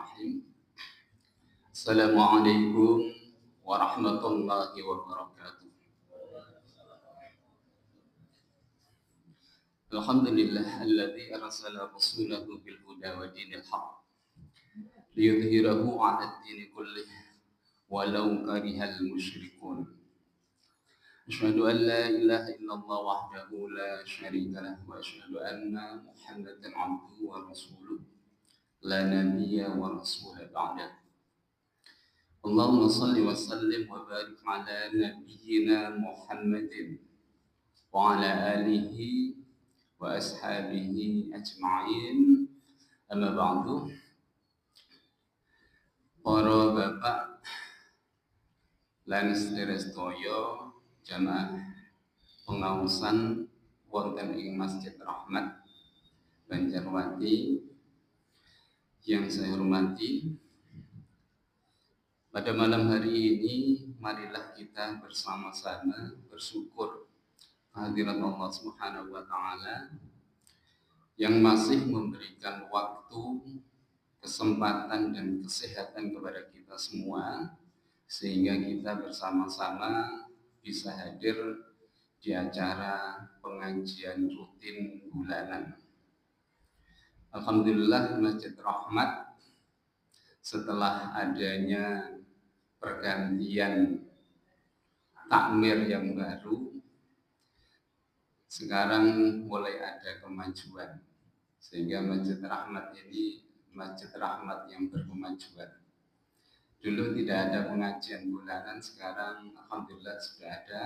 Bismillahirrahmanirrahim. Assalamualaikum warahmatullahi wabarakatuh. Alhamdulillah alladzi arsala rasulahu bil huda wa dinil haqq liyudhhirahu 'ala ad-din kullih walau karihal musyrikun. Asyhadu an la ilaha illallah wahdahu la syarika lah wa asyhadu anna Muhammadan 'abduhu wa rasuluh la nabiyya wa rasula ba'da. Allahumma salli wa sallim wa barik ala nabiyyina Muhammadin wa ala alihi wa ashabihi ajma'in. Amma ba'du. Para bapak lan sedherek jamaah pengaosan wonten ing Masjid Rahmat Banjarwati yang saya hormati, pada malam hari ini marilah kita bersama-sama bersyukur kehadirat Allah Subhanahu wa taala yang masih memberikan waktu, kesempatan dan kesehatan kepada kita semua sehingga kita bersama-sama bisa hadir di acara pengajian rutin bulanan. Alhamdulillah Masjid Rahmat setelah adanya pergantian takmir yang baru, sekarang mulai ada kemajuan sehingga Masjid Rahmat ini Masjid Rahmat yang berkemajuan. Dulu tidak ada pengajian bulanan, sekarang alhamdulillah sudah ada.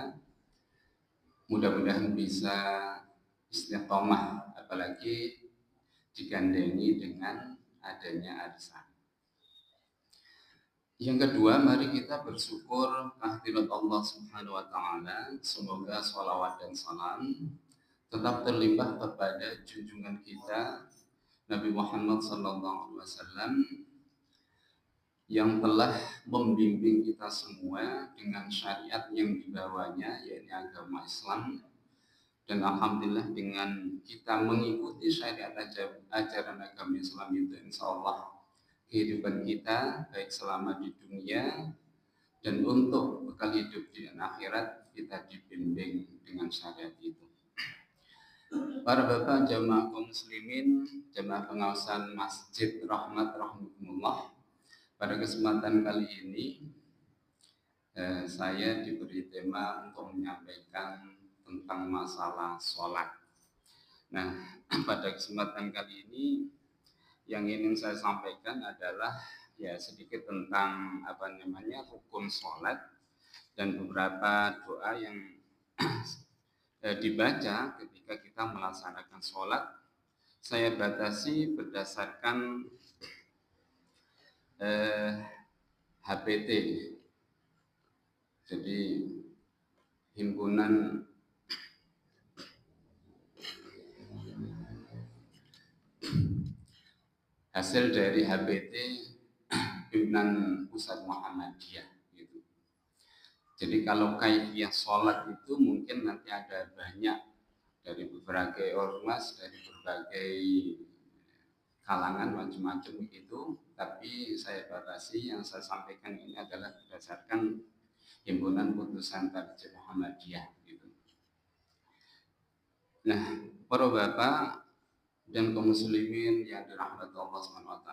Mudah-mudahan bisa istiqomah, apalagi digandengi dengan adanya arisan. Yang kedua, mari kita bersyukur kehadirat Allah Subhanahu wa taala. Semoga sholawat dan salam tetap terlimpah kepada junjungan kita Nabi Muhammad sallallahu alaihi wasallam yang telah membimbing kita semua dengan syariat yang dibawanya, yaitu agama Islam. Dan alhamdulillah dengan kita mengikuti syariat ajaran agama Islam itu, insya Allah kehidupan kita baik selama di dunia dan untuk bekal hidup di akhirat kita dibimbing dengan syariat itu. Para bapak jamaah kaum muslimin, jamaah pengawasan Masjid Rahmat rahimakumullah, pada kesempatan kali ini saya diberi tema untuk menyampaikan tentang masalah sholat. Nah, pada kesempatan kali ini yang ingin saya sampaikan adalah ya sedikit tentang rukun sholat dan beberapa doa yang dibaca ketika kita melaksanakan sholat. Saya batasi berdasarkan HPT, jadi himpunan hasil dari HPT Pimpinan Pusat Muhammadiyah gitu. Jadi kalau kaifiyah sholat itu mungkin nanti ada banyak dari berbagai ormas, dari berbagai kalangan macam-macam begitu, tapi saya batasi, yang saya sampaikan ini adalah berdasarkan himpunan putusan Tarjih Muhammadiyah gitu. Nah, para bapak dan kaum muslimin yang dirahmati Allah SWT,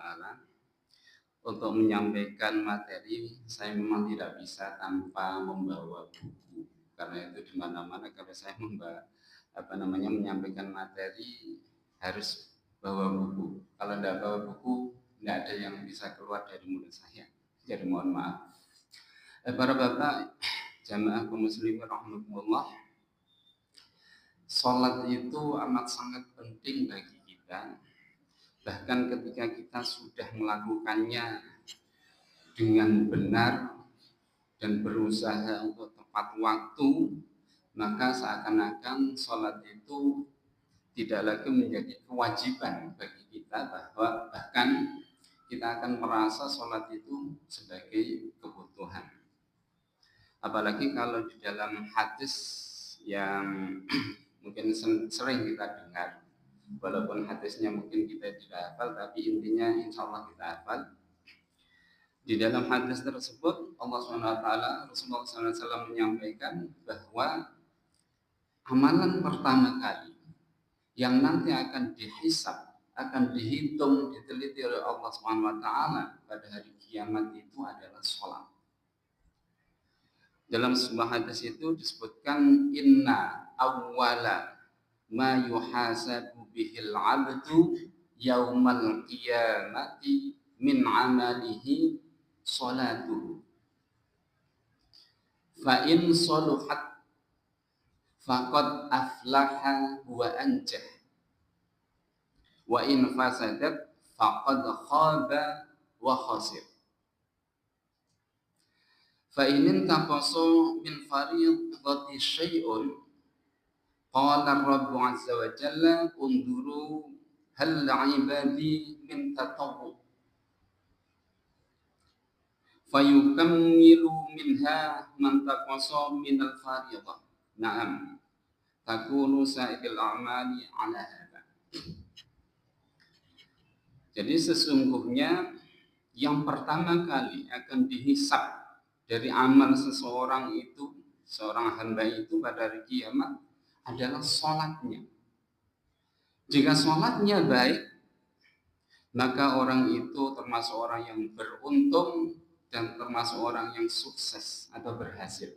untuk menyampaikan materi saya memang tidak bisa tanpa membawa buku, karena itu di mana-mana kalau saya menyampaikan materi harus bawa buku. Kalau tidak bawa buku tidak ada yang bisa keluar dari mulut saya. Jadi mohon maaf. Para bapak jamaah kaum muslimin rahimakumullah, sholat itu amat sangat penting bagi kita. Bahkan ketika kita sudah melakukannya dengan benar dan berusaha untuk tepat waktu, maka seakan-akan sholat itu tidak lagi menjadi kewajiban bagi kita, bahwa bahkan kita akan merasa sholat itu sebagai kebutuhan. Apalagi kalau di dalam hadis yang mungkin sering kita dengar, walaupun hadisnya mungkin kita tidak hafal, tapi intinya insya Allah kita hafal. Di dalam hadis tersebut Allah SWT, Rasulullah SAW menyampaikan bahwa amalan pertama kali yang nanti akan dihisab, akan dihitung, diteliti oleh Allah SWT pada hari kiamat itu adalah sholat. Dalam sebuah hadis itu disebutkan inna awwala ma yuhasabu bihil abdu yaumal qiyamati min amalihi salatuhu fa in saluhat faqad aflaha wa anjah wa in fasadat faqad khaba wa khasir fa in taqasu min fariidati syai'un qala rabbu azza wa jalla unduru hal ibadi min tatawwu fayukammilu minha man taqasa minal fariidah. Naam, takunu sa'iril a'mali ala hadha. Jadi sesungguhnya yang pertama kali akan dihisab dari amal seseorang itu, seorang hamba itu pada hari kiamat adalah sholatnya. Jika sholatnya baik, maka orang itu termasuk orang yang beruntung dan termasuk orang yang sukses atau berhasil.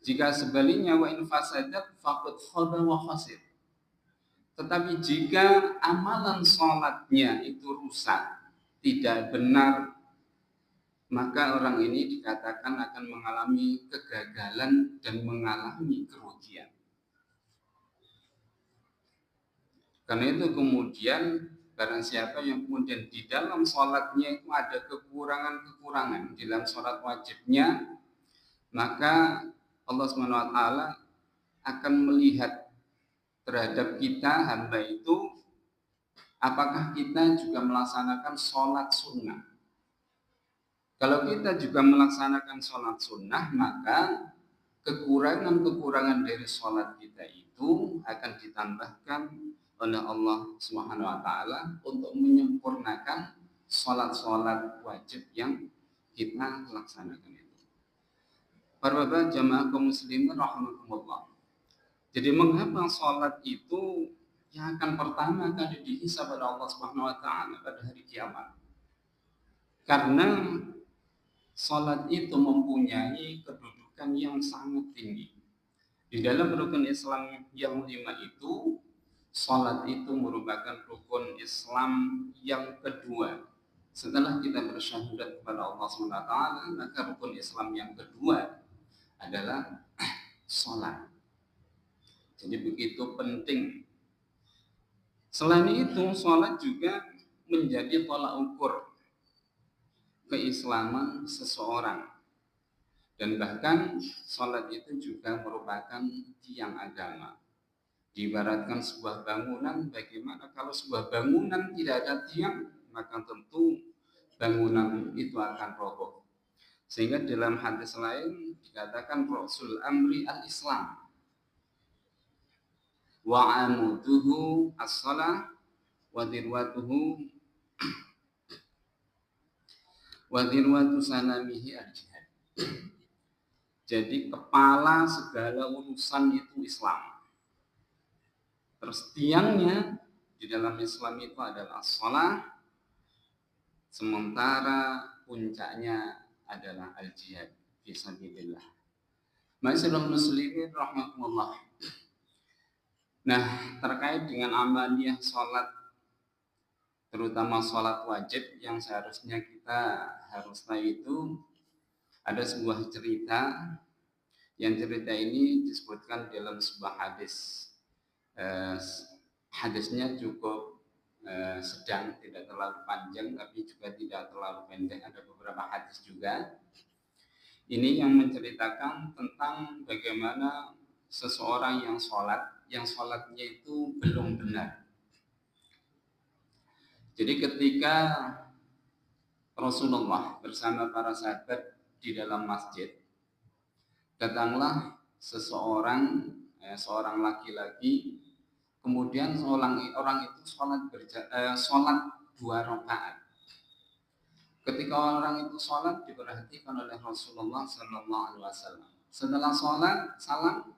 Jika sebaliknya wa in fasadat faqad khaba wa khasir. Tetapi jika amalan sholatnya itu rusak, tidak benar, maka orang ini dikatakan akan mengalami kegagalan dan mengalami kerugian. Karena itu kemudian barang siapa yang kemudian di dalam sholatnya itu ada kekurangan-kekurangan di dalam sholat wajibnya, maka Allah SWT akan melihat terhadap kita hamba itu, apakah kita juga melaksanakan sholat sunnah. Kalau kita juga melaksanakan sholat sunnah, maka kekurangan-kekurangan dari sholat kita itu akan ditambahkan oleh Allah Subhanahu wa taala untuk menyempurnakan sholat-sholat wajib yang kita laksanakan itu. Para bapak jamaah kaum muslimin rahimakumullah. Jadi mengapa sholat itu yang akan pertama kali dihisab oleh Allah Subhanahu wa taala pada hari kiamat? Karena sholat itu mempunyai kedudukan yang sangat tinggi. Di dalam rukun Islam yang 5 itu, sholat itu merupakan rukun Islam yang kedua. Setelah kita bersyahadat kepada Allah SWT, maka rukun Islam yang kedua adalah sholat. Jadi begitu penting. Selain itu, sholat juga menjadi tolak ukur keislaman seseorang. Dan bahkan sholat itu juga merupakan tiang agama. Diibaratkan sebuah bangunan, bagaimana kalau sebuah bangunan tidak ada tiang, maka tentu bangunan itu akan roboh. Sehingga dalam hadis lain dikatakan Rasul Amri al-Islam wa amuduhu as-salah wa dirwatuhu wa dirwatu sanamihi al-jihad. Jadi kepala segala urusan itu Islam. Terus tiangnya di dalam Islam itu adalah shalah, sementara puncaknya adalah al-jihad fisabilillah. Ma'asyiral muslimin rahimakumullah. Nah, terkait dengan amaliyah sholat, terutama sholat wajib yang seharusnya kita harus tahu itu, ada sebuah cerita, yang cerita ini disebutkan dalam sebuah hadis. Hadisnya cukup sedang, tidak terlalu panjang tapi juga tidak terlalu pendek, ada beberapa hadis juga. Ini yang menceritakan tentang bagaimana seseorang yang sholatnya itu belum benar. Jadi ketika Rasulullah bersama para sahabat di dalam masjid, datanglah seseorang, seorang laki-laki. Kemudian orang itu sholat 2 rakaat. Ketika orang itu sholat diperhatikan oleh Rasulullah Sallallahu Alaihi Wasallam. Setelah sholat, salam,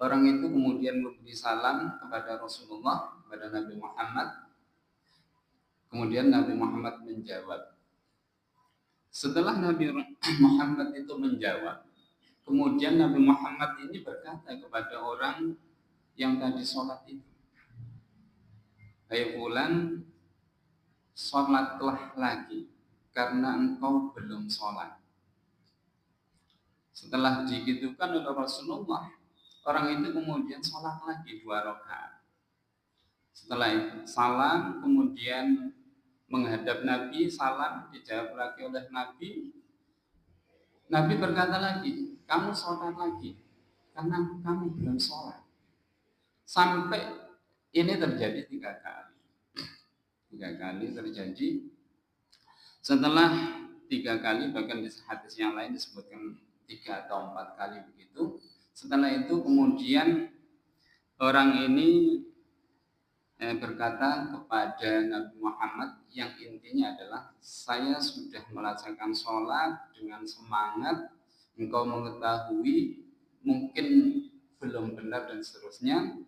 orang itu kemudian memberi salam kepada Rasulullah, kepada Nabi Muhammad. Kemudian Nabi Muhammad menjawab. Setelah Nabi Muhammad itu menjawab, kemudian Nabi Muhammad ini berkata kepada orang yang tadi sholat itu, "Hai fulan, sholatlah lagi karena engkau belum sholat." Setelah digitukan oleh Rasulullah, orang itu kemudian sholat lagi 2 rakaat. Setelah itu salam, kemudian menghadap Nabi, salam, dijawab lagi oleh Nabi. Nabi berkata lagi, "Kamu sholat lagi karena kamu belum sholat." Sampai ini terjadi 3 kali. 3 kali terjadi. Setelah 3 kali, bahkan di hadis yang lain disebutkan 3 atau 4 kali begitu. Setelah itu kemudian orang ini berkata kepada Nabi Muhammad yang intinya adalah, "Saya sudah melaksanakan sholat dengan semangat, engkau mengetahui mungkin belum benar dan seterusnya,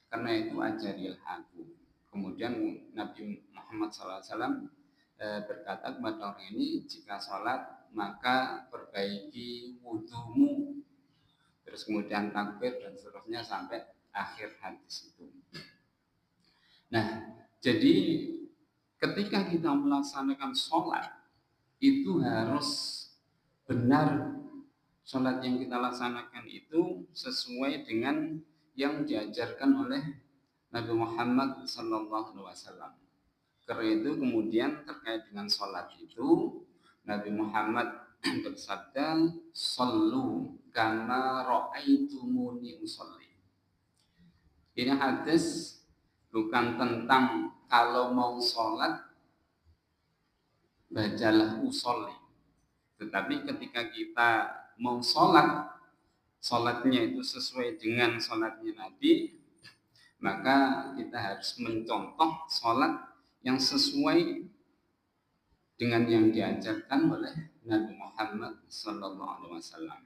karena itu ajarilah aku." Kemudian Nabi Muhammad SAW berkata kepada orang ini, "Jika sholat maka perbaiki wudhumu." Terus kemudian takbir dan seterusnya sampai akhir hadis itu. Nah, jadi ketika kita melaksanakan sholat itu harus benar, sholat yang kita laksanakan itu sesuai dengan yang diajarkan oleh Nabi Muhammad SAW. Karena itu kemudian terkait dengan sholat itu Nabi Muhammad bersabda, "Shallu kama ra'aitumuni usolli." Ini hadis bukan tentang kalau mau sholat bacalah usolli, tetapi ketika kita mau sholat, sholatnya itu sesuai dengan sholatnya Nabi, maka kita harus mencontoh sholat yang sesuai dengan yang diajarkan oleh Nabi Muhammad SAW.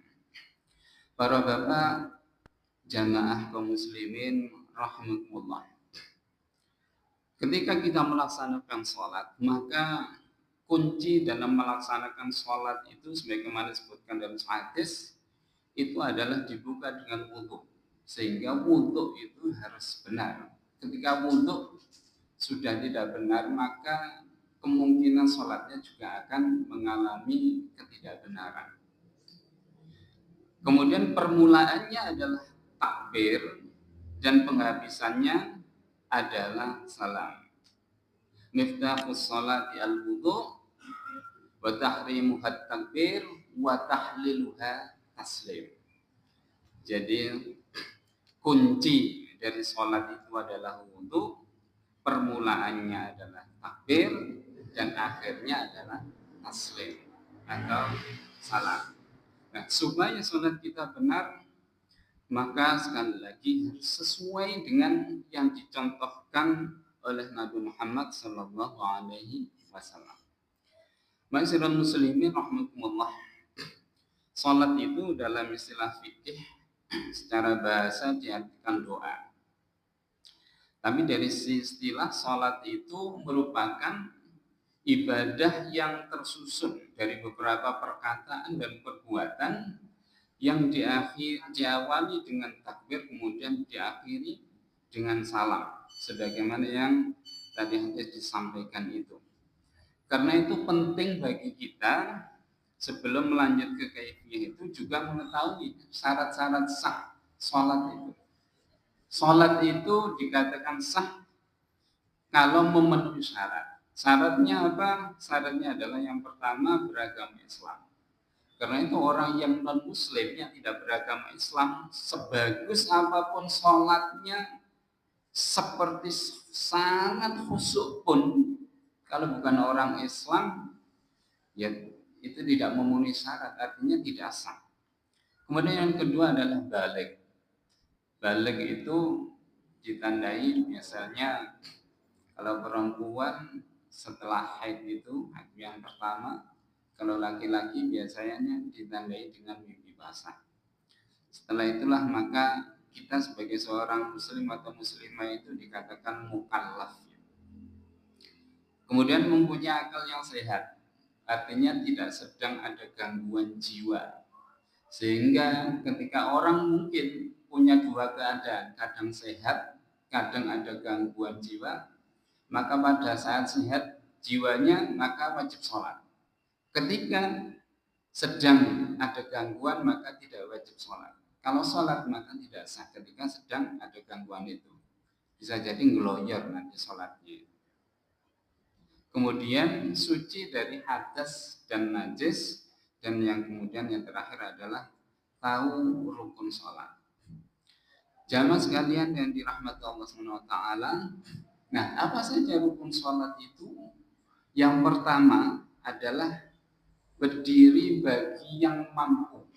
Para bapak jamaah kaum muslimin rahimakumullah, ketika kita melaksanakan sholat, maka kunci dalam melaksanakan sholat itu sebagaimana disebutkan dalam hadis itu adalah dibuka dengan wudhu, sehingga wudhu itu harus benar. Ketika wudhu sudah tidak benar, maka kemungkinan sholatnya juga akan mengalami ketidakbenaran. Kemudian permulaannya adalah takbir dan penghabisannya adalah salam. Miftahus sholati al-wudu wa tahrimuha takbir wa tahliluha taslim. Jadi kunci dari sholat itu adalah wudu, permulaannya adalah takbir dan akhirnya adalah taslim atau salam. Nah, supaya sholat kita benar, maka sekali lagi sesuai dengan yang dicontohkan oleh Nabi Muhammad Sallallahu Alaihi Wasallam. Ma'asyiral muslimin rahimakumullah, sholat itu dalam istilah fikih secara bahasa diartikan doa. Tapi dari istilah sholat itu merupakan ibadah yang tersusun dari beberapa perkataan dan perbuatan yang diawali dengan takbir kemudian diakhiri dengan salam, sebagaimana yang tadi disampaikan itu. Karena itu penting bagi kita sebelum melanjut ke kaifiyah itu juga mengetahui syarat-syarat sah sholat itu. Sholat itu dikatakan sah kalau memenuhi syarat. Syaratnya apa? Syaratnya adalah yang pertama beragama Islam. Karena itu orang yang non-muslim yang tidak beragama Islam, sebagus apapun sholatnya, seperti sangat khusyuk pun, kalau bukan orang Islam, ya itu tidak memenuhi syarat, artinya tidak sah. Kemudian yang kedua adalah baligh. Baligh itu ditandai misalnya kalau perempuan setelah haid itu, haid yang pertama, kalau laki-laki biasanya ditandai dengan mimpi basah. Setelah itulah maka kita sebagai seorang muslim atau muslimah itu dikatakan mukallaf. Kemudian mempunyai akal yang sehat, artinya tidak sedang ada gangguan jiwa. Sehingga ketika orang mungkin punya dua keadaan, kadang sehat, kadang ada gangguan jiwa, maka pada saat sehat jiwanya maka wajib sholat. Ketika sedang ada gangguan maka tidak wajib sholat. Kalau sholat maka tidak sah ketika sedang ada gangguan itu. Bisa jadi ngeloyor nanti sholatnya. Kemudian suci dari hadas dan najis, dan yang kemudian yang terakhir adalah tahu rukun sholat. Jamaah sekalian yang dirahmati Allah SWT. Nah, apa saja rukun sholat itu? Yang pertama adalah berdiri bagi yang mampu.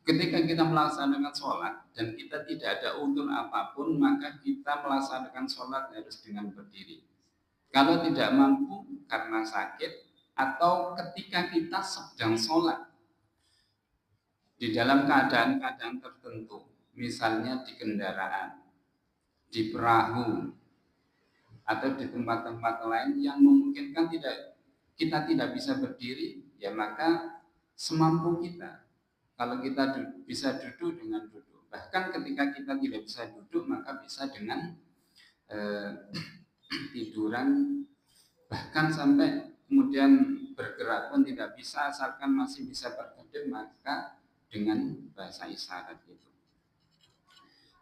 Ketika kita melaksanakan sholat dan kita tidak ada udzur apapun, maka kita melaksanakan sholat harus dengan berdiri. Kalau tidak mampu karena sakit atau ketika kita sedang sholat di dalam keadaan-keadaan tertentu, misalnya di kendaraan, di perahu, atau di tempat-tempat lain yang memungkinkan kita tidak bisa berdiri, ya maka semampu kita. Kalau kita bisa duduk dengan duduk, bahkan ketika kita tidak bisa duduk maka bisa dengan tiduran, bahkan sampai kemudian bergerak pun tidak bisa, asalkan masih bisa berdiri maka dengan bahasa isyarat itu.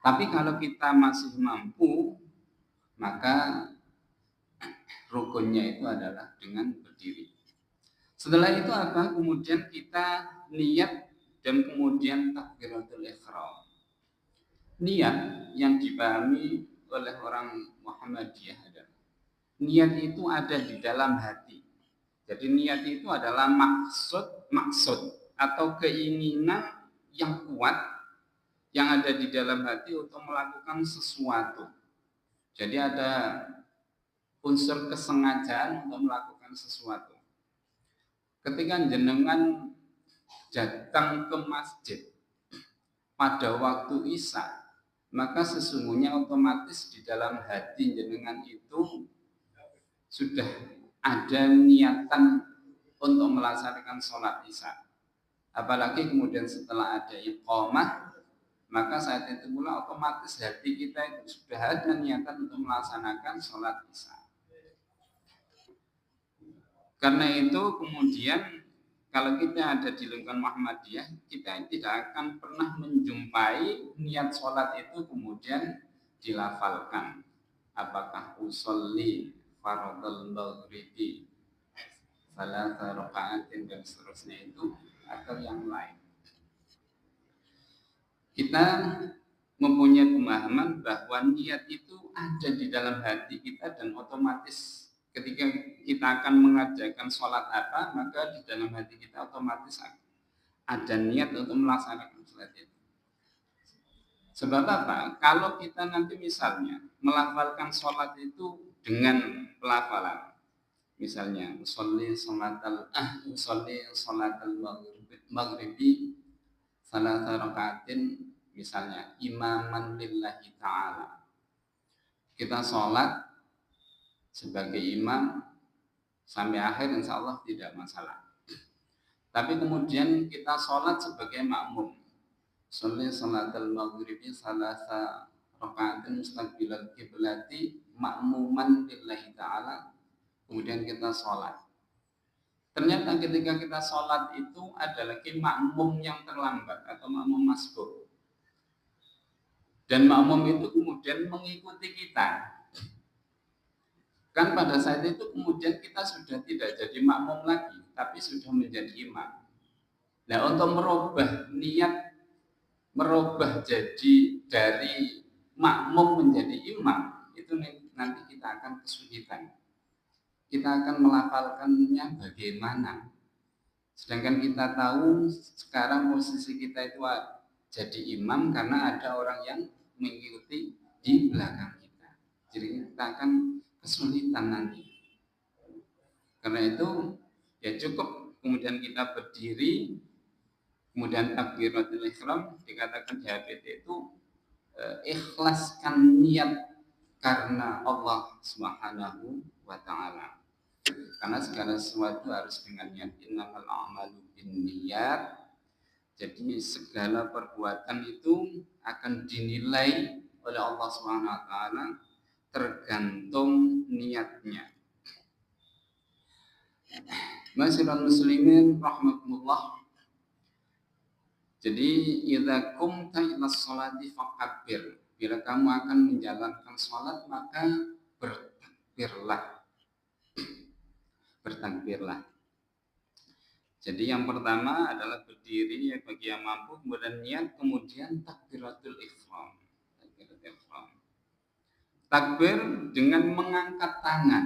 Tapi kalau kita masih mampu, maka rukunnya itu adalah dengan berdiri. Setelah itu apa? Kemudian kita niat dan kemudian takbiratul ihram. Niat yang dipahami oleh orang Muhammadiyah adalah niat itu ada di dalam hati. Jadi niat itu adalah maksud atau keinginan yang kuat yang ada di dalam hati untuk melakukan sesuatu. Jadi ada unsur kesengajaan untuk melakukan sesuatu. Ketika jenengan datang ke masjid pada waktu Isya, maka sesungguhnya otomatis di dalam hati jenengan itu sudah ada niatan untuk melaksanakan sholat Isya. Apalagi kemudian setelah ada iqamah, maka saat itu pula otomatis hati kita itu sudah ada niatan untuk melaksanakan sholat Isya. Karena itu kemudian kalau kita ada di lingkungan Muhammadiyah, kita tidak akan pernah menjumpai niat sholat itu kemudian dilafalkan. Apakah usolli fardhal maghribi salasa raka'atin dan seterusnya itu, atau yang lain. Kita mempunyai pemahaman bahwa niat itu ada di dalam hati kita dan otomatis ketika kita akan mengajarkan sholat apa, maka di dalam hati kita otomatis ada niat untuk melaksanakan sholat itu. Sebab apa? Kalau kita nanti misalnya melafalkan sholat itu dengan pelafalan, misalnya usolli sholatal maghribi salasa rakaatin, misalnya imaman lillahi ta'ala, kita sholat sebagai imam sampai akhir insya Allah tidak masalah. Tapi kemudian kita sholat sebagai makmum, sholli sholatal maghribi salasa rakaatin mustaqbilal qiblati makmuman lillahi ta'ala, kemudian kita sholat. Ternyata ketika kita sholat itu ada lagi makmum yang terlambat atau makmum masbuk, dan makmum itu kemudian mengikuti kita. Kan pada saat itu kemudian kita sudah tidak jadi makmum lagi, tapi sudah menjadi imam. Nah, untuk merubah niat, merubah jadi dari makmum menjadi imam, itu nanti kita akan kesulitan. Kita akan melafalkannya bagaimana. Sedangkan kita tahu sekarang posisi kita itu jadi imam karena ada orang yang mengikuti di belakang kita. Jadi kita akan kesulitan nanti. Karena itu ya cukup kemudian kita berdiri, kemudian takbiratul ihram, dikatakan di HPT itu ikhlaskan niat karena Allah Subhanahu wa taala. Karena segala sesuatu harus dengan niat. Innamal a'malu binniyat. Jadi segala perbuatan itu akan dinilai oleh Allah Subhanahu wa taala tergantung niatnya. Masyaallah muslimin rahimakumullah. Jadi idza qumta ila sholati fakabbir. Bila kamu akan menjalankan sholat maka bertakbirlah. Bertakbirlah. Jadi yang pertama adalah berdiri ya bagi yang mampu, kemudian niat, kemudian takbiratul ihram. Takbir dengan mengangkat tangan.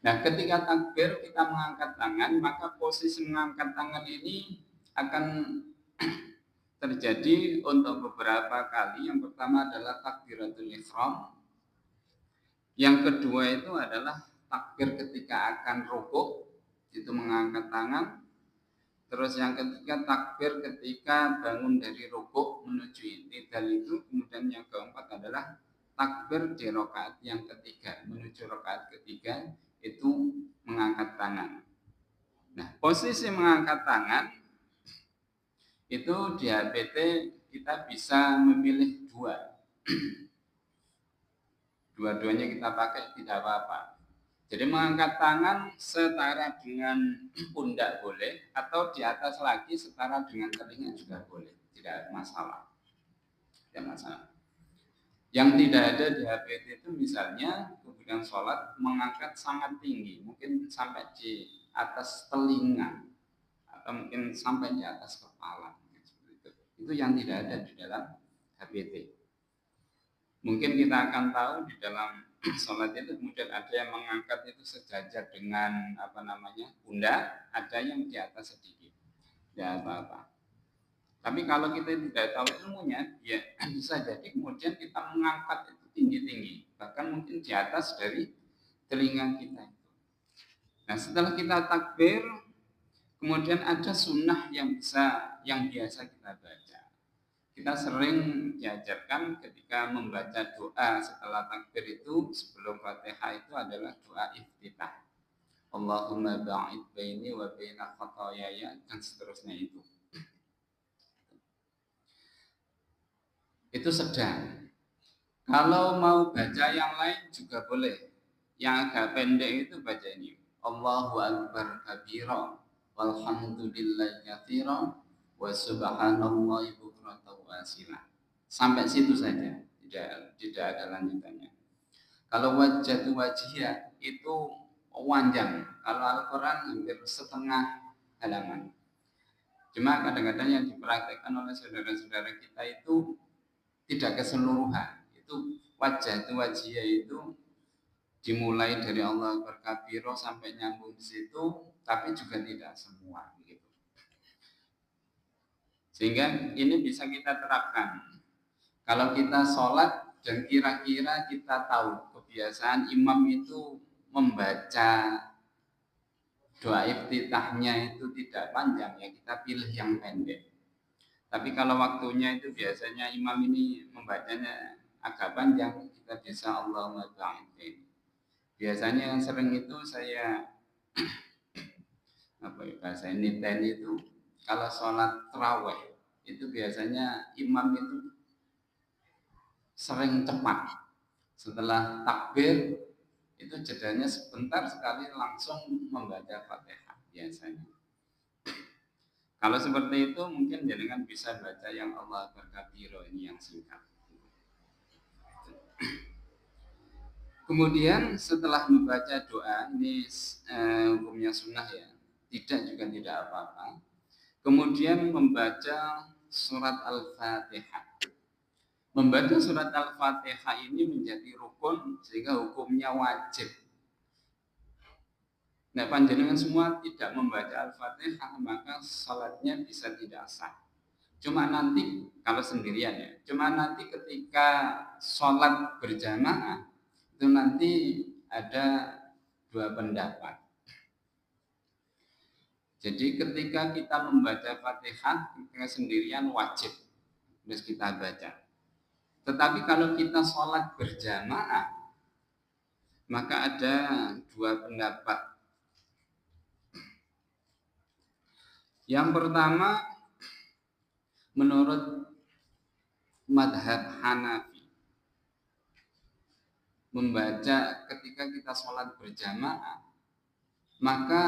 Nah, ketika takbir kita mengangkat tangan, maka posisi mengangkat tangan ini akan terjadi untuk beberapa kali. Yang pertama adalah takbiratul ihram. Yang kedua itu adalah takbir ketika akan rukuk, itu mengangkat tangan. Terus yang ketiga takbir ketika bangun dari rukuk menuju i'tidal itu. Kemudian yang keempat adalah takbir di rakaat yang ketiga menuju rakaat ketiga itu mengangkat tangan. Nah, posisi mengangkat tangan itu di HPT kita bisa memilih dua. Dua-duanya kita pakai tidak apa-apa. Jadi mengangkat tangan setara dengan pundak boleh, atau di atas lagi setara dengan telinga juga boleh, tidak masalah. Tidak masalah. Yang tidak ada di HPT itu misalnya kemudian sholat mengangkat sangat tinggi, mungkin sampai di atas telinga atau mungkin sampai di atas kepala. Itu yang tidak ada di dalam HPT. Mungkin kita akan tahu di dalam sholat itu kemudian ada yang mengangkat itu sejajar dengan pundak, ada yang di atas sedikit, tidak apa-apa. Tapi kalau kita tidak tahu ilmunya, ya bisa jadi kemudian kita mengangkat itu tinggi-tinggi, bahkan mungkin di atas dari telinga kita itu. Nah, setelah kita takbir, kemudian ada sunnah yang biasa kita baca. Kita sering diajarkan ketika membaca doa setelah takbir itu sebelum Fatihah itu adalah doa iftitah. Allahumma ba'id baini wa baina khataayaya dan seterusnya itu. Itu sedang. Kalau mau baca yang lain juga boleh. Yang agak pendek itu baca ini. Allahu akbar kabira walhamdulillahi katsira wa subhanallahi bukratan wa asila. Sampai situ saja, tidak ada lanjutannya. Kalau wajhatu wajhiyah itu panjang. Kalau Al-Qur'an hampir setengah halaman. Cuma kadang-kadang yang dipraktekkan oleh saudara-saudara kita itu tidak keseluruhan. Itu wajhatu wajhiyah itu dimulai dari Allah berkabiro sampai nyambung di situ, tapi juga tidak semua gitu. Sehingga ini bisa kita terapkan. Kalau kita sholat dan kira-kira kita tahu kebiasaan imam itu membaca doa iftitahnya itu tidak panjang, ya kita pilih yang pendek. Tapi kalau waktunya itu biasanya imam ini membacanya agak panjang, kita bisa Allahumma ba'id. Biasanya yang sering itu saya bahasa niten itu kalau sholat tarawih itu biasanya imam itu sering cepat. Setelah takbir itu jedanya sebentar sekali langsung membaca Fatihah biasanya. Kalau seperti itu mungkin jenengan bisa baca yang Allah berkabiro ini yang singkat. Kemudian setelah membaca doa ini hukumnya sunnah ya, tidak apa-apa. Kemudian membaca surat Al-Fatihah. Membaca surat Al-Fatihah ini menjadi rukun sehingga hukumnya wajib. Nah, panjenengan semua tidak membaca Al-Fatihah maka salatnya bisa tidak sah. Cuma nanti kalau sendirian ya, cuma nanti ketika sholat berjamaah itu nanti ada dua pendapat. Jadi ketika kita membaca Fatihah ketika sendirian wajib harus kita baca. Tetapi kalau kita sholat berjamaah, maka ada dua pendapat. Yang pertama, menurut madhab Hanafi, membaca ketika kita sholat berjamaah, maka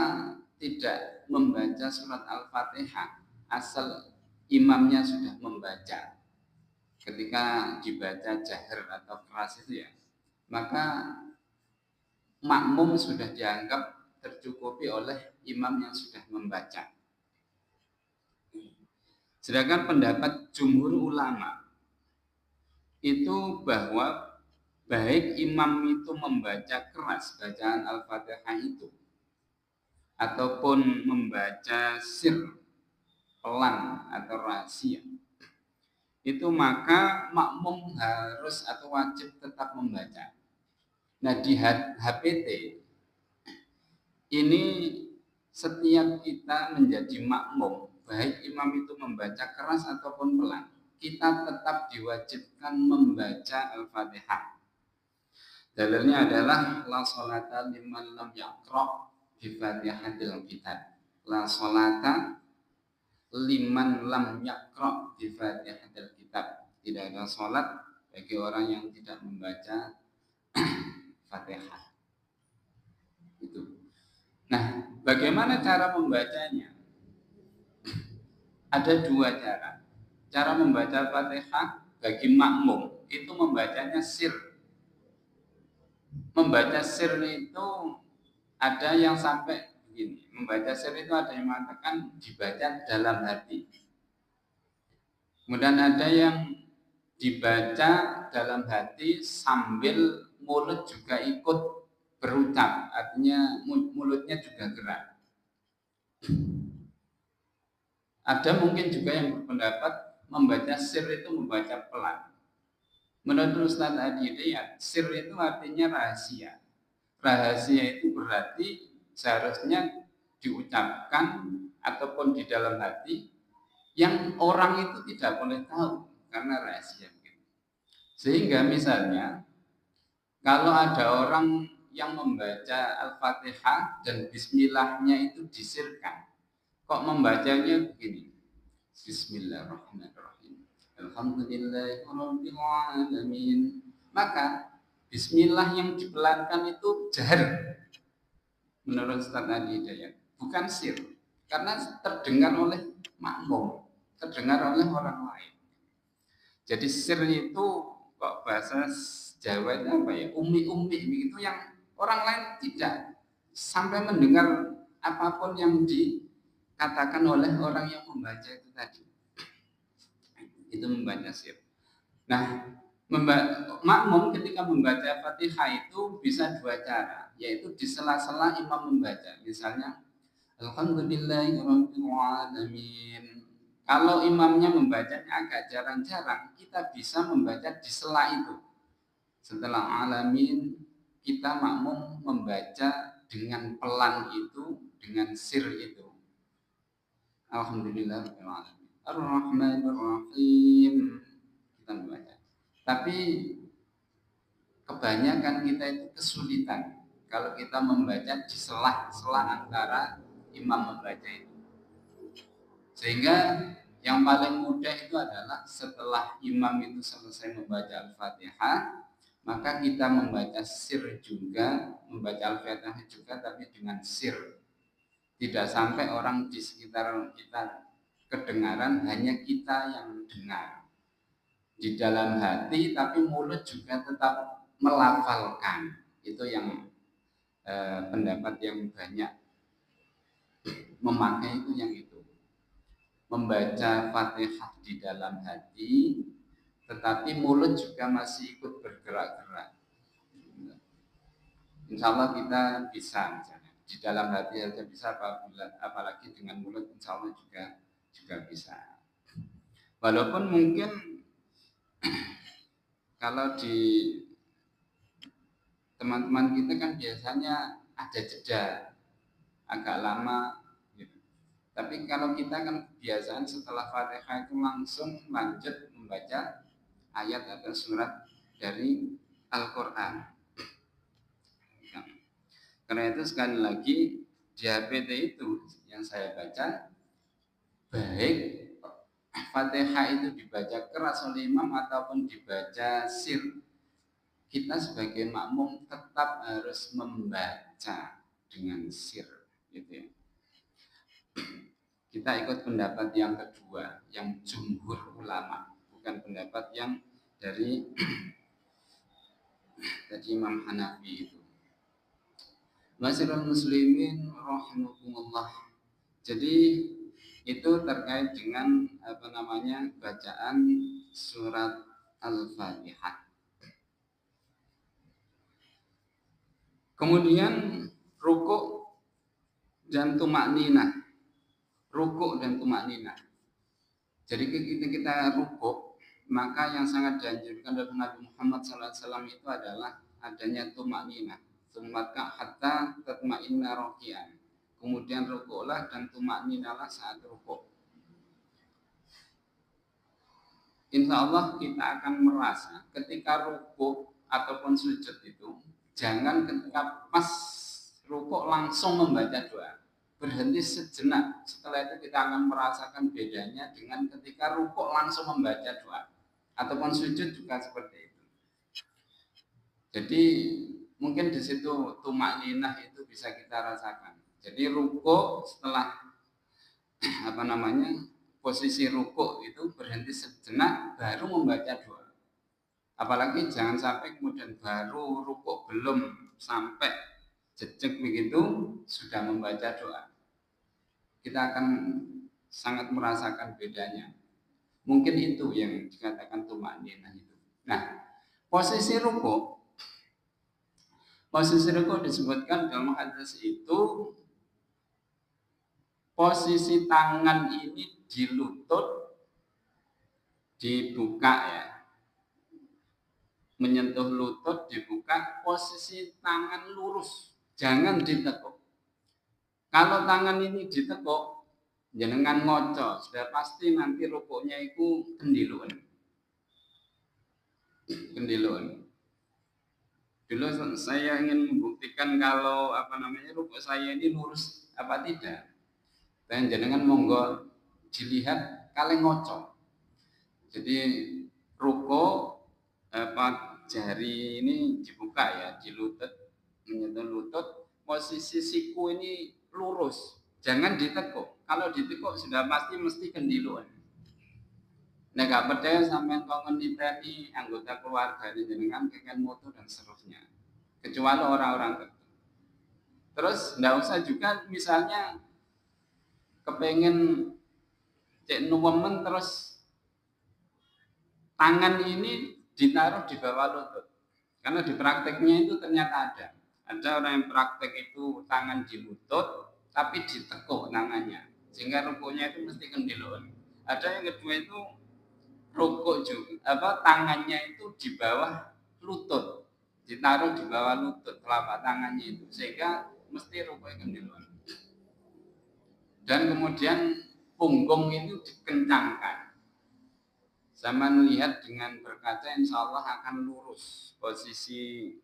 tidak membaca surat Al-Fatihah asal imamnya sudah membaca. Ketika dibaca jahar atau keras itu ya, maka makmum sudah dianggap tercukupi oleh imam yang sudah membaca. Sedangkan pendapat jumhur ulama itu bahwa baik imam itu membaca keras bacaan Al-Fatihah itu ataupun membaca sir pelan atau rahasia, itu maka makmum harus atau wajib tetap membaca. Nah di HPT ini setiap kita menjadi makmum, baik imam itu membaca keras ataupun pelan, kita tetap diwajibkan membaca Al-Fatihah. Dalilnya adalah la sholata liman lam yaqra bi Fatihatil Kitab. La sholata liman lam yaqra bi Fatihatil Kitab. Tidak ada sholat bagi orang yang tidak membaca Fatihah. Itu. Nah, bagaimana cara membacanya? Ada dua cara. Cara membaca Fatihah bagi makmum itu membacanya sir. Membaca sir itu ada yang sampai begini. Membaca sir itu ada yang mengatakan dibaca dalam hati. Kemudian ada yang dibaca dalam hati sambil mulut juga ikut berucap, artinya mulutnya juga gerak. Ada mungkin juga yang berpendapat membaca sir itu membaca pelan. Menurut Ustaz Adi Hidayat, sir itu artinya rahasia. Rahasia itu berarti seharusnya diucapkan ataupun di dalam hati yang orang itu tidak boleh tahu karena rahasia. Sehingga misalnya kalau ada orang yang membaca Al-Fatihah dan Bismillahnya itu disirkan, kok membacanya begini, Bismillahirrahmanirrahim, Alhamdulillahirabbil alamin, maka Bismillah yang dipelankan itu jahar menurut Ustaz Adi Hidayat, bukan sir, karena terdengar oleh makmum, terdengar oleh orang lain. Jadi sir itu kok bahasa Jawa itu apa ya, umi-umi begitu, yang orang lain tidak sampai mendengar apapun yang dikatakan oleh orang yang membaca itu tadi. Itu membaca sir. Nah, makmum ketika membaca Fatihah itu bisa dua cara, yaitu di sela-sela imam membaca. Misalnya Alhamdulillahirabbil alamin. Kalau imamnya membacanya agak jarang-jarang, kita bisa membaca di sela itu. Setelah alamin, kita makmum membaca dengan pelan itu, dengan sir itu. Alhamdulillahirabbil alamin. Ar-Rahmanir-Rahim. Kita membaca. Tapi kebanyakan kita itu kesulitan kalau kita membaca di sela-sela antara imam membaca itu. Sehingga yang paling mudah itu adalah setelah imam itu selesai membaca Al-Fatihah, maka kita membaca sir juga, membaca Al-Fatihah juga tapi dengan sir. Tidak sampai orang di sekitar kita kedengaran, hanya kita yang dengar. Di dalam hati tapi mulut juga tetap melafalkan. Itu yang pendapat yang banyak memakai itu yang itu. Membaca Fatihah di dalam hati tetapi mulut juga masih ikut bergerak-gerak. Insya Allah kita bisa misalnya. Di dalam hati saja bisa, apalagi dengan mulut insya Allah juga bisa. Walaupun mungkin kalau di teman-teman kita kan biasanya ada jeda agak lama gitu. Tapi kalau kita kan kebiasaan setelah Fatihah itu langsung lanjut membaca ayat atau surat dari Al-Quran. Karena itu sekali lagi di HPT itu yang saya baca, baik Fatihah itu dibaca keras oleh imam ataupun dibaca sir, kita sebagai makmum tetap harus membaca dengan sir, gitu ya. Kita ikut pendapat yang kedua, yang jumhur ulama, bukan pendapat yang dari Imam Hanafi itu. Masyarul muslimin rahimakumullah. Jadi itu terkait dengan bacaan surat Al-Fatihah. Kemudian rukuk dan tumakninah. Rukuk dan tumakninah. Jadi ketika kita rukuk, maka yang sangat dianjurkan oleh Nabi Muhammad SAW itu adalah adanya tumakninah. Maka hatta tatma'inna raki'an. Kemudian rukuklah dan tumakninahlah saat rukuk. Insya Allah kita akan merasa ketika rukuk ataupun sujud itu, jangan ketika pas rukuk langsung membaca doa. Berhenti sejenak. Setelah itu kita akan merasakan bedanya dengan ketika rukuk langsung membaca doa. Ataupun sujud juga seperti itu. Jadi mungkin di situ tumakninah itu bisa kita rasakan. Jadi rukuk setelah posisi rukuk itu berhenti sejenak baru membaca doa. Apalagi jangan sampai kemudian baru rukuk belum sampai jejak begitu sudah membaca doa. Kita akan sangat merasakan bedanya. Mungkin itu yang dikatakan tumakninah itu. Nah, posisi rukuk disebutkan dalam hadis itu posisi tangan ini di lutut dibuka ya. Menyentuh lutut dibuka, posisi tangan lurus, jangan ditekuk. Kalau tangan ini ditekuk, jenengan ngoco, sudah pasti nanti rukuknya itu kendiluan. Dulu saya ingin membuktikan kalau rukuk saya ini lurus apa tidak. Dan jenengan monggo dilihat kalian ngoco. Jadi rukuk jari ini dibuka ya, di lutut, menyentuh lutut, posisi siku ini lurus, jangan ditekuk. Kalau ditekuk sudah mesti kendiluan. Nah, gak percaya sampean kongen niteni anggota keluarga ini jenengan keken moto dan seterusnya. Kecuali orang-orang tertentu. Terus nggak usah juga misalnya kepengen cek nuwemen terus tangan ini ditaruh di bawah lutut. Karena di prakteknya itu ternyata ada orang yang praktek itu tangan di lutut tapi ditekuk tangannya sehingga rukuknya itu mesti kendiluan. Ada yang kedua itu rukuk juga tangannya itu di bawah lutut, ditaruh di bawah lutut telapak tangannya itu sehingga mesti rukuknya kendiluan. Dan kemudian punggung itu dikencangkan. Sama melihat dengan berkaca insya Allah akan lurus posisi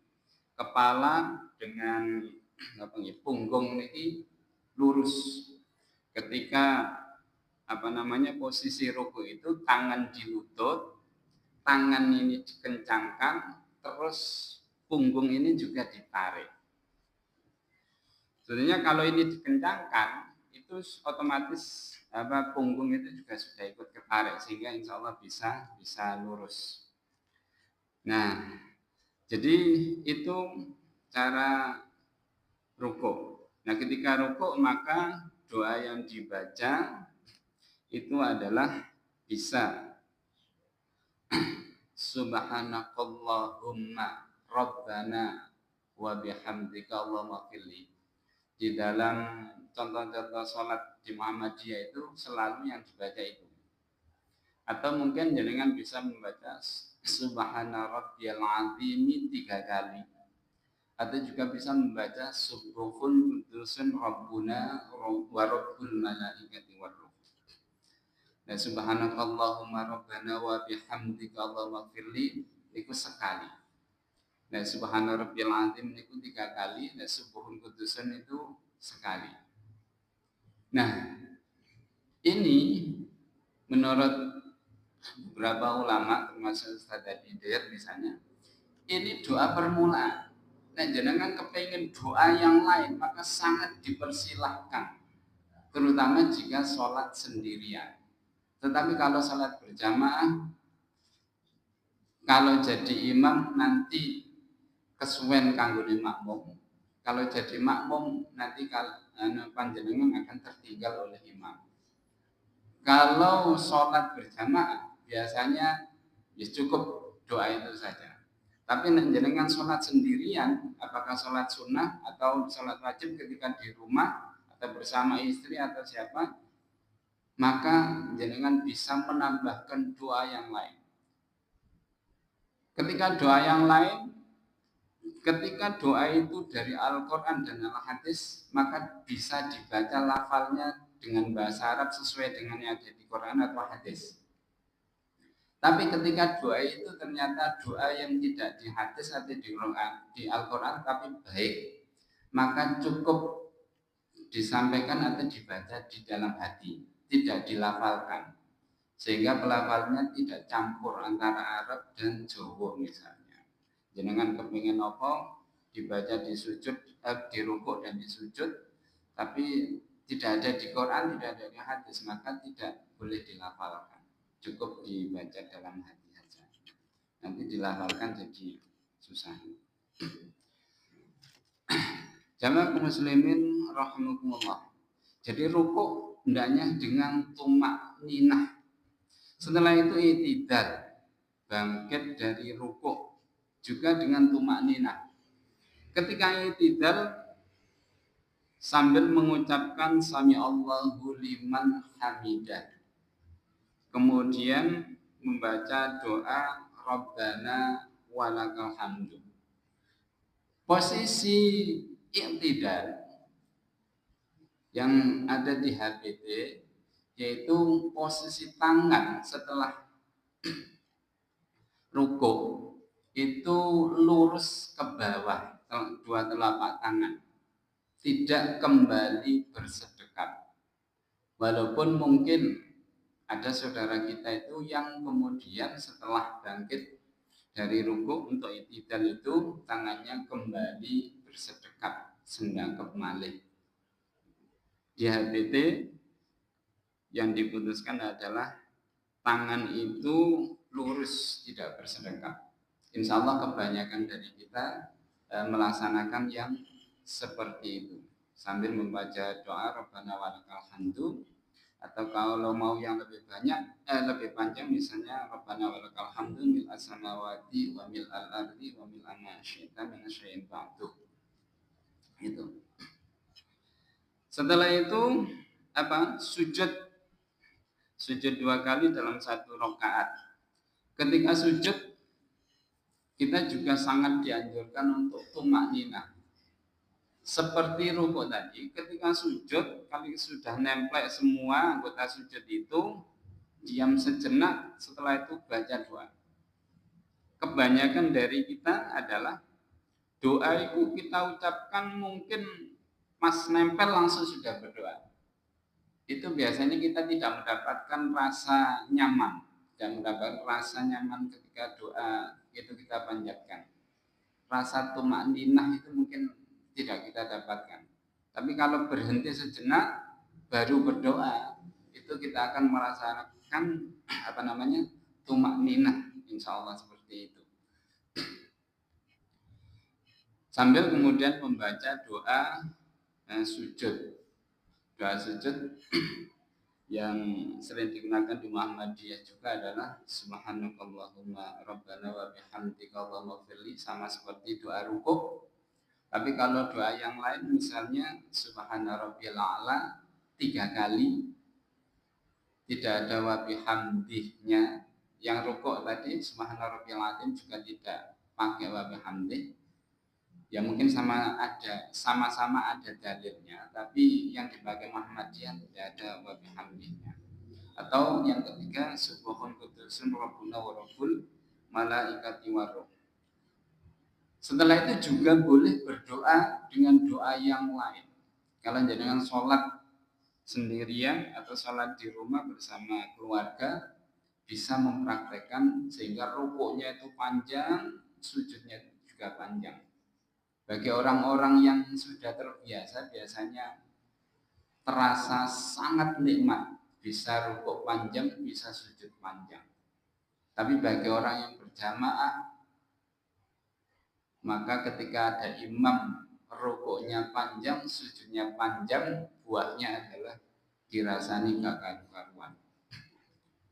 kepala dengan punggung ini lurus. Ketika posisi ruku itu tangan di lutut, tangan ini dikencangkan, terus punggung ini juga ditarik. Sebenarnya kalau ini dikencangkan itu otomatis punggung itu juga sudah ikut ketarik sehingga insya Allah bisa lurus. Nah, jadi itu cara rukuk. Nah, ketika rukuk maka doa yang dibaca itu adalah bisa Subhanakallahumma Rabbana wa bihamdika Allahumma firli. Di dalam contoh-contoh sholat di Muhammadiyah itu selalu yang dibaca itu. Atau mungkin jenengan bisa membaca Subhana Rabbiyal Azimi 3 kali. atau juga bisa membaca Subbuhun Qudusun Rabbuna wa Rabbul Malaikati war Ruh. Dan subhanakallahumma rabbana wa bihamdika Allahumma firli itu sekali. Dan subhana rabbil azim itu 3 kali, dan Subbuhun Qudusun itu sekali. Nah, ini menurut beberapa ulama termasuk Ustaz Adidir misalnya, ini doa permulaan. Nah, jenengan kepengen doa yang lain maka sangat dipersilahkan, terutama jika sholat sendirian. Tetapi kalau sholat berjamaah, kalau jadi imam nanti kesuwen kanggone makmum. Kalau jadi makmum nanti panjenengan akan tertinggal oleh imam. Kalau sholat berjamaah biasanya ya cukup doa itu saja. Tapi jenengan sholat sendirian, apakah sholat sunnah atau sholat wajib ketika di rumah atau bersama istri atau siapa, maka jenengan bisa menambahkan doa yang lain. Ketika doa itu dari Al-Quran dan Al-Hadis, maka bisa dibaca lafalnya dengan bahasa Arab sesuai dengan yang ada di Quran atau hadis. Tapi ketika doa itu ternyata doa yang tidak di hadis atau di Al-Quran tapi baik, maka cukup disampaikan atau dibaca di dalam hati, tidak dilafalkan, sehingga pelafalnya tidak campur antara Arab dan Jawa misalnya. Jenengan kepingin apa dibaca di sujud, di rukuk dan di sujud, tapi tidak ada di Quran, tidak ada di hadis, maka tidak boleh dilafalkan, cukup dibaca dalam hati saja. Nanti dilafalkan jadi susah. Jamaah muslimin rahimakumullah. Jadi rukuk hendaknya dengan tumak ninah. Setelah itu i'tidal, bangkit dari rukuk juga dengan tumak ninah. Ketika i'tidal sambil mengucapkan sami Allahu liman hamidah. Kemudian membaca doa Rabbana walakal hamdu. Posisi i'tidal yang ada di HBD yaitu posisi tangan setelah rukuk itu lurus ke bawah, 2 telapak tangan, tidak kembali bersedekat. Walaupun mungkin ada saudara kita itu yang kemudian setelah bangkit dari rukuk untuk i'tidal itu tangannya kembali bersedekat, sendangkep malih. Di HBT yang diputuskan adalah tangan itu lurus, tidak bersedekat. Insya Allah kebanyakan dari kita melaksanakan yang seperti itu sambil membaca doa Rabbana walakal hamdu, atau kalau mau yang lebih banyak, lebih panjang misalnya Rabbana walakal hamdu mil as-samawati wa mil al-ardi wa mil ma syi'ta min syai'in ba'du. Itu. Setelah itu sujud 2 kali dalam 1 rakaat. Ketika sujud kita juga sangat dianjurkan untuk tumak ninah. Seperti rukuk tadi, ketika sujud kalau sudah nempel semua anggota sujud itu, diam sejenak, setelah itu baca doa. Kebanyakan dari kita adalah doa itu kita ucapkan mungkin pas nempel langsung sudah berdoa. Itu biasanya kita tidak mendapatkan rasa nyaman, dan mendapatkan rasa nyaman ketika doa itu kita panjatkan. Rasa tumak ninah itu mungkin tidak kita dapatkan. Tapi kalau berhenti sejenak baru berdoa, itu kita akan merasakan tumak ninah, insya Allah seperti itu. Sambil kemudian membaca doa sujud. Doa sujud yang sering digunakan di Muhammadiyah juga adalah subhanakallahumma rabbana wa bihamdika Allahumma firli, sama seperti doa rukuk. Tapi kalau doa yang lain misalnya subhana rabbiyal a'la 3 kali, tidak ada wa bihamdihnya. Yang rukuk tadi subhana rabbiyal azim juga tidak pakai wa bihamdih. Ya mungkin sama-sama ada dalilnya, tapi yang dipakai Muhammadiyah tidak ada wa bihamdihnya. Atau yang ketiga subhanun qudusun rabbuna wa rabbul malaikati waruh. Setelah itu juga boleh berdoa dengan doa yang lain. Kalau jangan sholat sendirian atau sholat di rumah bersama keluarga, bisa mempraktekkan sehingga rukuknya itu panjang, sujudnya juga panjang. Bagi orang-orang yang sudah terbiasa, biasanya terasa sangat nikmat, bisa rukuk panjang, bisa sujud panjang. Tapi bagi orang yang berjamaah, maka ketika ada imam rukuknya panjang, sujudnya panjang, buahnya adalah dirasani gak karu-karuan,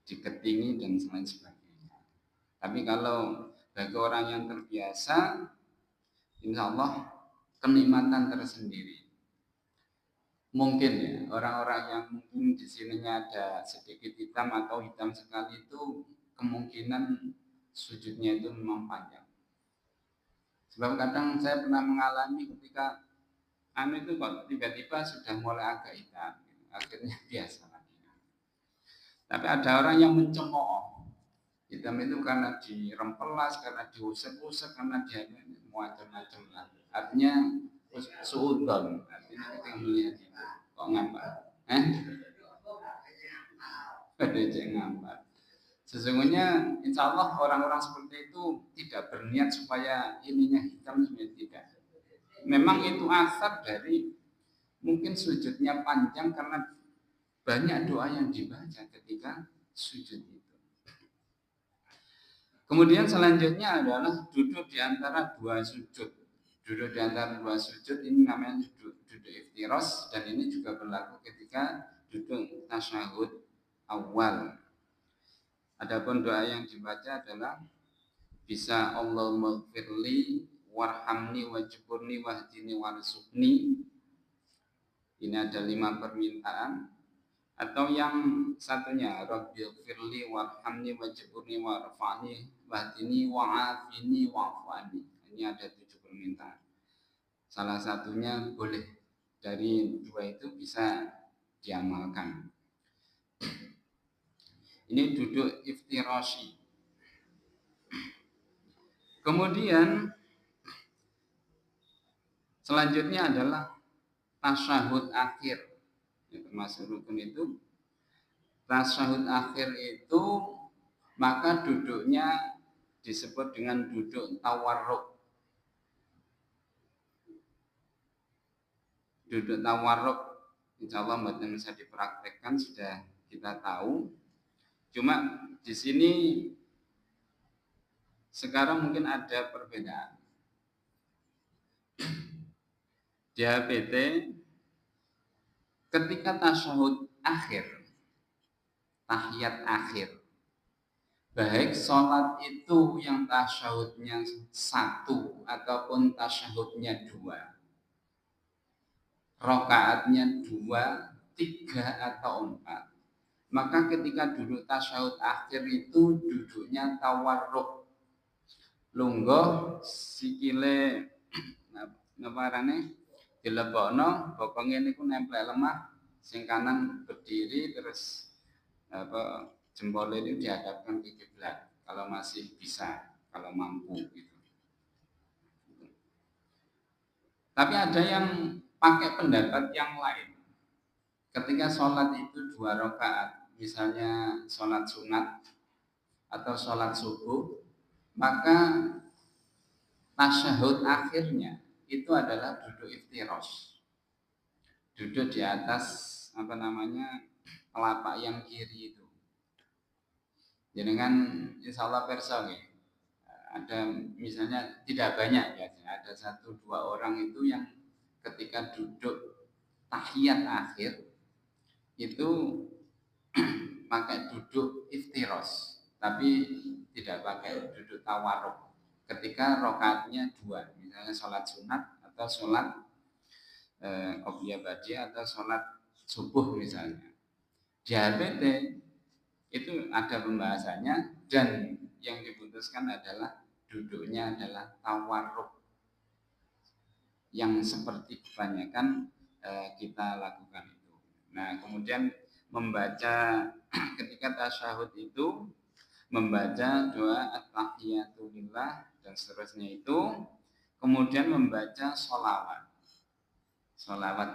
diketingi dan lain sebagainya. Tapi kalau bagi orang yang terbiasa, insya Allah kenikmatan tersendiri. Mungkin ya orang-orang yang mungkin di sininya ada sedikit hitam atau hitam sekali itu kemungkinan sujudnya itu memang panjang. Sebab kadang saya pernah mengalami ketika itu kok tiba-tiba sudah mulai agak hitam, akhirnya biasa lagi. Tapi ada orang yang mencemooh. Hitam itu karena dirempelas, karena diusap-usap, karena dia macam-macam lah. Artinya suudon. Artinya kita melihat itu kok ngambak. Ngambak. Sesungguhnya insya Allah orang-orang seperti itu tidak berniat supaya ininya hitam, sebenarnya tidak. Memang itu asal dari mungkin sujudnya panjang karena banyak doa yang dibaca ketika sujud itu. Kemudian selanjutnya adalah duduk di antara dua sujud. Duduk di antara dua sujud ini namanya duduk iftiros, dan ini juga berlaku ketika duduk tasyahud awal. Adapun doa yang dibaca adalah bisa Allahumma gfirli warhamni wajburni wahdini warzuqni. Ini ada 5 permintaan. Atau yang satunya Rabbil firli warhamni wajburni warfa'ni wahdini wa'afini wa'afani. Ini ada 7 permintaan. Salah satunya boleh dari 2 itu bisa diamalkan. Ini duduk iftirashi. Kemudian selanjutnya adalah tasyahud akhir. Termasuk rukun itu tasyahud akhir itu, maka duduknya disebut dengan duduk tawarruk. Duduk tawarruk insya Allah mungkin bisa dipraktekkan, sudah kita tahu. Cuma di sini sekarang mungkin ada perbedaan. Di HPT ketika tasyahud akhir, tahiyat akhir, baik sholat itu yang tasyahudnya 1 ataupun tasyahudnya 2, rakaatnya 2, 3 atau 4, maka ketika duduk tasyahud akhir itu duduknya tawarruk, lungguh sikile naparane dilebokno, bokonge niku nempel lemah, sing kanan berdiri, terus jempol ini dihadapkan ke kiblat kalau masih bisa, kalau mampu gitu. Tapi ada yang pakai pendapat yang lain. Ketika sholat itu 2 rakaat, misalnya sholat sunat atau sholat subuh, maka tasyahud akhirnya itu adalah duduk iftiros, duduk di atas telapak yang kiri itu. Jadi kan insya Allah perso ya. Ada misalnya tidak banyak ya, ada 1-2 orang itu yang ketika duduk tahiyat akhir itu pakai duduk iftiros, tapi tidak pakai duduk tawarruk. Ketika rakaatnya 2, misalnya sholat sunat atau sholat qobliyah ba'diyah atau sholat subuh misalnya. Di HPT itu ada pembahasannya, dan yang diputuskan adalah duduknya adalah tawarruk. yang seperti kebanyakan kita lakukan itu. Nah, kemudian membaca ketika tasyahud itu membaca doa at-tahiyatu lillah dan seterusnya itu, kemudian membaca sholawat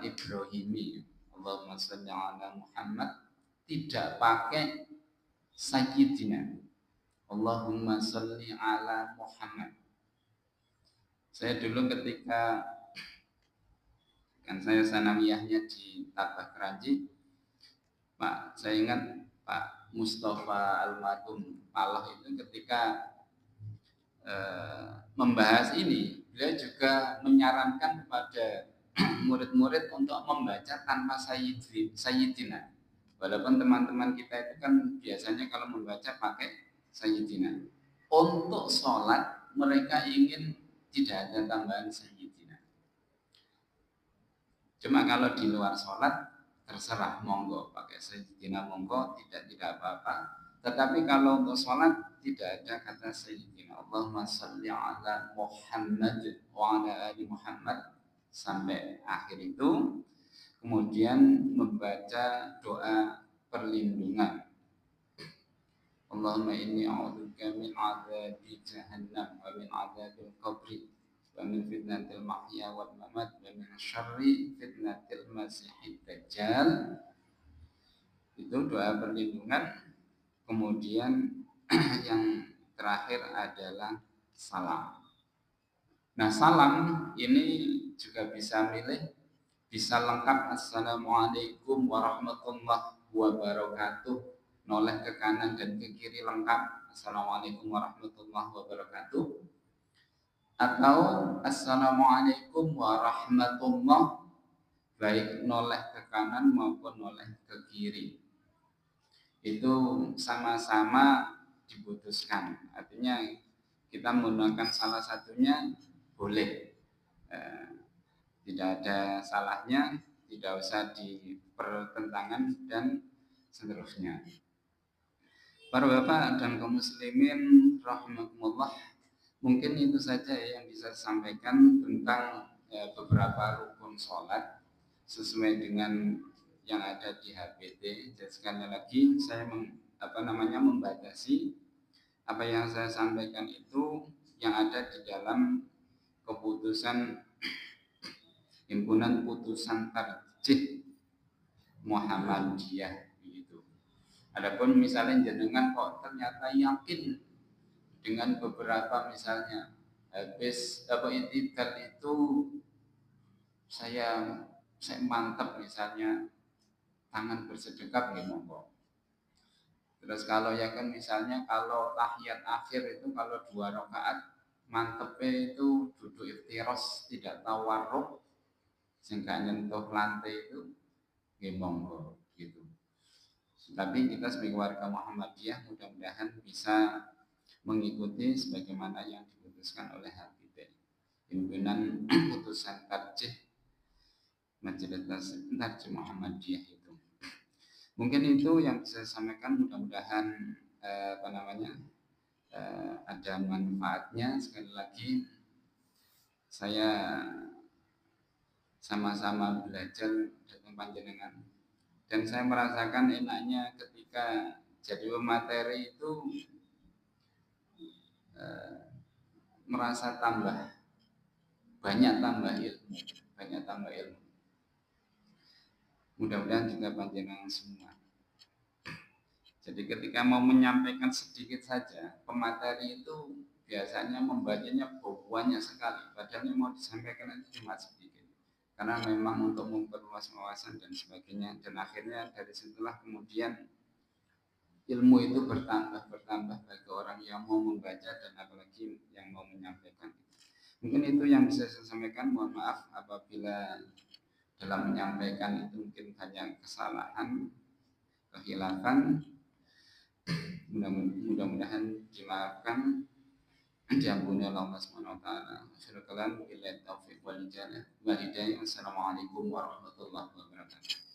Ibrahimi, Allahumma sholli ala Muhammad, tidak pakai sayyidina, Allahumma sholli ala Muhammad. Saya dulu ketika kan saya sanawiyahnya di Tabah Keranji, Pak, saya ingat Pak Mustafa Almarhum Paloh itu ketika membahas ini, beliau juga menyarankan kepada murid-murid untuk membaca tanpa sayyidina. Walaupun teman-teman kita itu kan biasanya kalau membaca pakai sayyidina. Untuk sholat mereka ingin tidak ada tambahan sayyidina. Cuma kalau di luar sholat terserah, monggo pakai sayyidina, monggo, tidak apa-apa. Tetapi kalau untuk sholat tidak ada kata sayyidina. Allahumma sholli ala Muhammad wa ala ali Muhammad sampai akhir itu. Kemudian membaca doa perlindungan. Allahumma inni a'udzubika min adzabi jahannam wa min adzabil qabri wa min fitnatil mahya wal mamat wa min syarri fitnatil masiihid dajjal. Itu doa perlindungan. Kemudian yang terakhir adalah salam. Nah, salam ini juga bisa milih, bisa lengkap assalamualaikum warahmatullahi wabarakatuh, noleh ke kanan dan ke kiri lengkap assalamualaikum warahmatullahi wabarakatuh, atau assalamualaikum warahmatullahi baik noleh ke kanan maupun noleh ke kiri. Itu sama-sama diputuskan, artinya kita menggunakan salah satunya boleh, tidak ada salahnya, tidak usah dipertentangan dan seterusnya. Para bapak dan kaum muslimin rahimakumullah, mungkin itu saja yang bisa disampaikan tentang beberapa rukun sholat sesuai dengan yang ada di HPT. Dan sekali lagi saya membatasi apa yang saya sampaikan itu yang ada di dalam keputusan Himpunan Putusan Tarjih Muhammadiyah gitu. Adapun misalnya jenengan kok ternyata yakin dengan beberapa misalnya habis i'tidal itu saya mantap misalnya tangan bersedekap gitu kok. Terus kalau ya kan misalnya kalau tahiyat akhir itu kalau 2 rakaat mantepnya itu duduk iftiros tidak tawarruk sehingga nyentuh lantai itu monggo gitu. Tapi kita sebagai warga Muhammadiyah mudah-mudahan bisa mengikuti sebagaimana yang diputuskan oleh HPT, Himpunan Putusan Tarjih Majelis Tarjih Muhammadiyah itu. Mungkin itu yang bisa saya sampaikan, mudah-mudahan ada manfaatnya. Sekali lagi saya sama-sama belajar dengan panjenengan dan saya merasakan enaknya ketika jadi pemateri itu merasa banyak tambah ilmu. Mudah-mudahan juga panjenengan semua. Jadi ketika mau menyampaikan sedikit saja, pemateri itu biasanya membacanya banyak sekali, padahal yang mau disampaikan itu cuma sedikit. Karena memang untuk memperluas wawasan dan sebagainya, dan akhirnya dari situlah kemudian ilmu itu bertambah bagi orang yang mau membaca dan apalagi yang mau menyampaikan. Mungkin itu yang bisa saya sampaikan. Mohon maaf apabila dalam menyampaikan itu mungkin banyak kesalahan, kehilafan. Mudah-mudahan dimaafkan, diampuni Allah Subhanahu wa taala. Akhirul kalam billahi taufiq wal hidayah. Assalamualaikum warahmatullahi wabarakatuh.